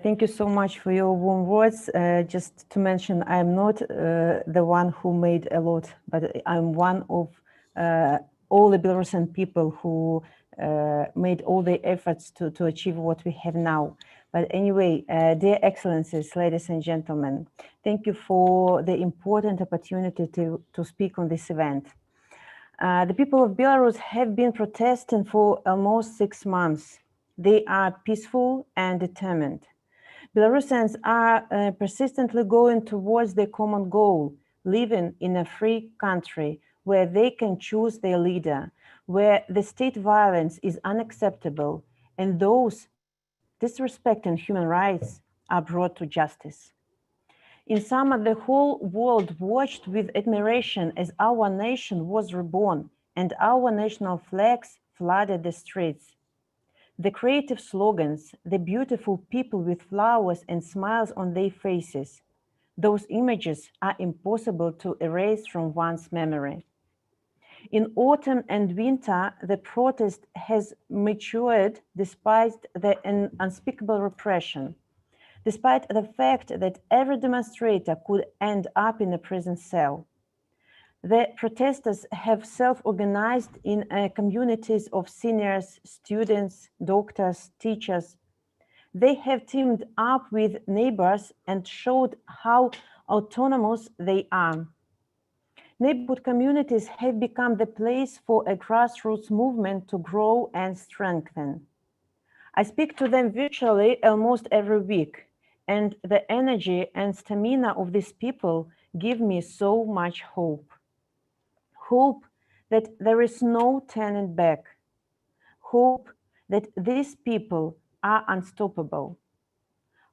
Thank you so much for your warm words. Just to mention, I'm not the one who made a lot, but I'm one of all the Belarusian people who made all the efforts to achieve what we have now. But anyway, dear excellencies, ladies and gentlemen, thank you for the important opportunity to speak on this event. The people of Belarus have been protesting for almost 6 months. They are peaceful and determined. Belarusians are persistently going towards their common goal, living in a free country where they can choose their leader, where the state violence is unacceptable, and those disrespecting human rights are brought to justice. In summer, the whole world watched with admiration as our nation was reborn and our national flags flooded the streets. The creative slogans, the beautiful people with flowers and smiles on their faces, those images are impossible to erase from one's memory. In autumn and winter, the protest has matured despite the unspeakable repression, despite the fact that every demonstrator could end up in a prison cell. The protesters have self-organized in communities of seniors, students, doctors, teachers. They have teamed up with neighbors and showed how autonomous they are. Neighborhood communities have become the place for a grassroots movement to grow and strengthen. I speak to them virtually almost every week, and the energy and stamina of these people give me so much hope. Hope that there is no turning back. Hope that these people are unstoppable.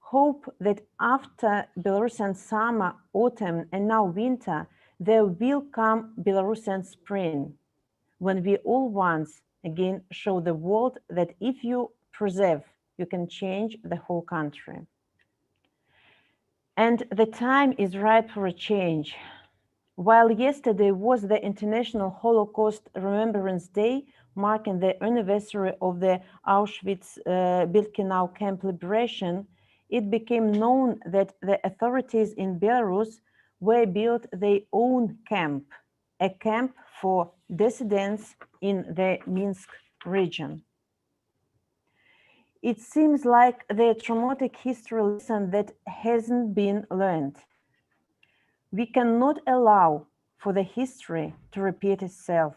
Hope that after Belarusian summer, autumn, and now winter, there will come Belarusian spring, when we all once again show the world that if you preserve, you can change the whole country. And the time is right for a change. While yesterday was the International Holocaust Remembrance Day, marking the anniversary of the Auschwitz-Birkenau camp liberation, it became known that the authorities in Belarus were built their own camp, a camp for dissidents in the Minsk region. It seems like the traumatic history lesson that hasn't been learned. We cannot allow for the history to repeat itself.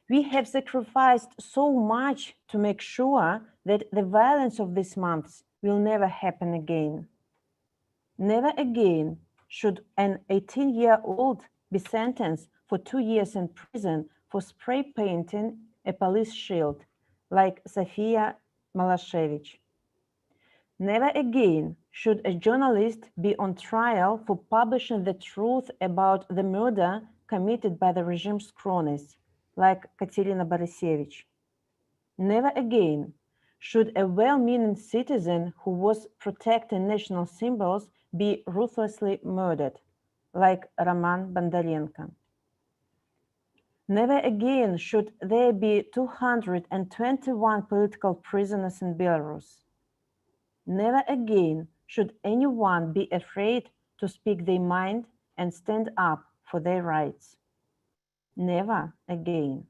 We have sacrificed so much to make sure that the violence of these months will never happen again. Never again should an 18-year-old be sentenced for 2 years in prison for spray painting a police shield, like Sofia Malashevich. Never again should a journalist be on trial for publishing the truth about the murder committed by the regime's cronies, like Katerina Borysevich. Never again should a well-meaning citizen who was protecting national symbols be ruthlessly murdered, like Roman Bondarenko. Never again should there be 221 political prisoners in Belarus. Never again should anyone be afraid to speak their mind and stand up for their rights. Never again.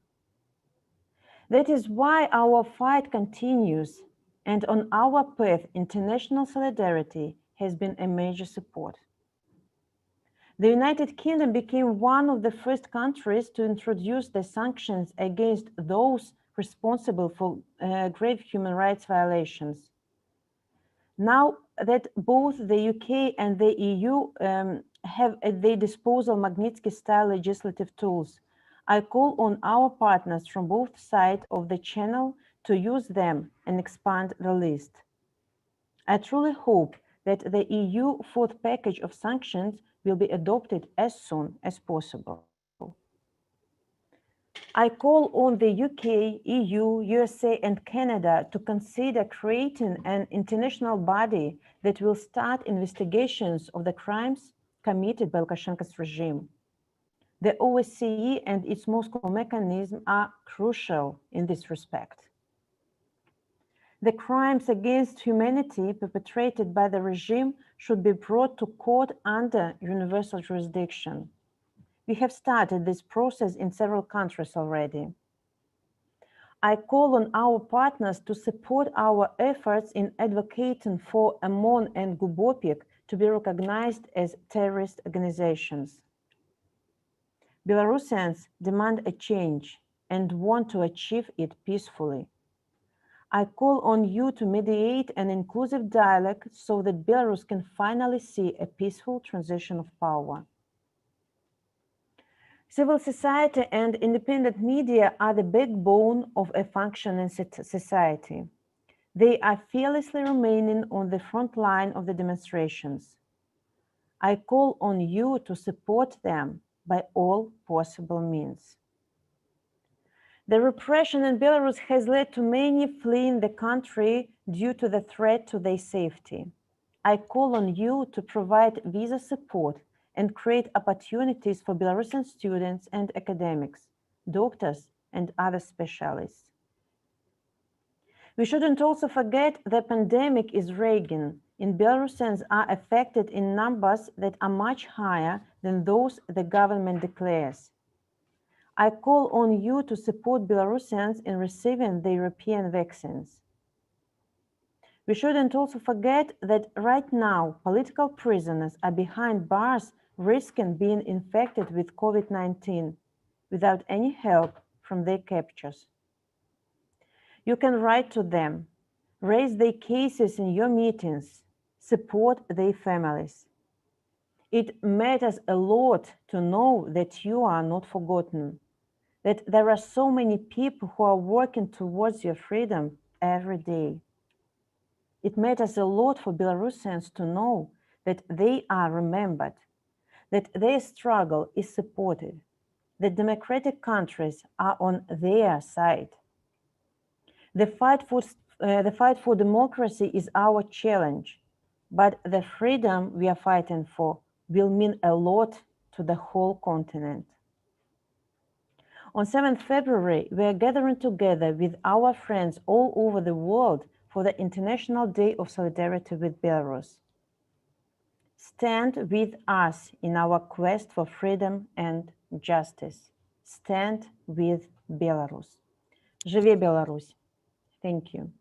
That is why our fight continues, and on our path, international solidarity has been a major support. The United Kingdom became one of the first countries to introduce the sanctions against those responsible for grave human rights violations. Now that both the UK and the EU have at their disposal Magnitsky-style legislative tools, I call on our partners from both sides of the channel to use them and expand the list. I truly hope that the EU fourth package of sanctions will be adopted as soon as possible. I call on the UK, EU, USA, and Canada to consider creating an international body that will start investigations of the crimes committed by Lukashenko's regime. The OSCE and its Moscow mechanism are crucial in this respect. The crimes against humanity perpetrated by the regime should be brought to court under universal jurisdiction. We have started this process in several countries already. I call on our partners to support our efforts in advocating for OMON and Gubopik to be recognized as terrorist organizations. Belarusians demand a change and want to achieve it peacefully. I call on you to mediate an inclusive dialogue so that Belarus can finally see a peaceful transition of power. Civil society and independent media are the backbone of a functioning society. They are fearlessly remaining on the front line of the demonstrations. I call on you to support them by all possible means. The repression in Belarus has led to many fleeing the country due to the threat to their safety. I call on you to provide visa support and create opportunities for Belarusian students and academics, doctors, and other specialists. We shouldn't also forget the pandemic is raging, and Belarusians are affected in numbers that are much higher than those the government declares. I call on you to support Belarusians in receiving the European vaccines. We shouldn't also forget that right now, political prisoners are behind bars risking being infected with COVID-19 without any help from their captors. You can write to them, raise their cases in your meetings, support their families. It matters a lot to know that you are not forgotten, that there are so many people who are working towards your freedom every day. It matters a lot for Belarusians to know that they are remembered, that their struggle is supported, that democratic countries are on their side. The fight for democracy is our challenge, but the freedom we are fighting for will mean a lot to the whole continent. On 7th February, we are gathering together with our friends all over the world for the International Day of Solidarity with Belarus. Stand with us in our quest for freedom and justice. Stand with Belarus. Живе Беларусь! Thank you.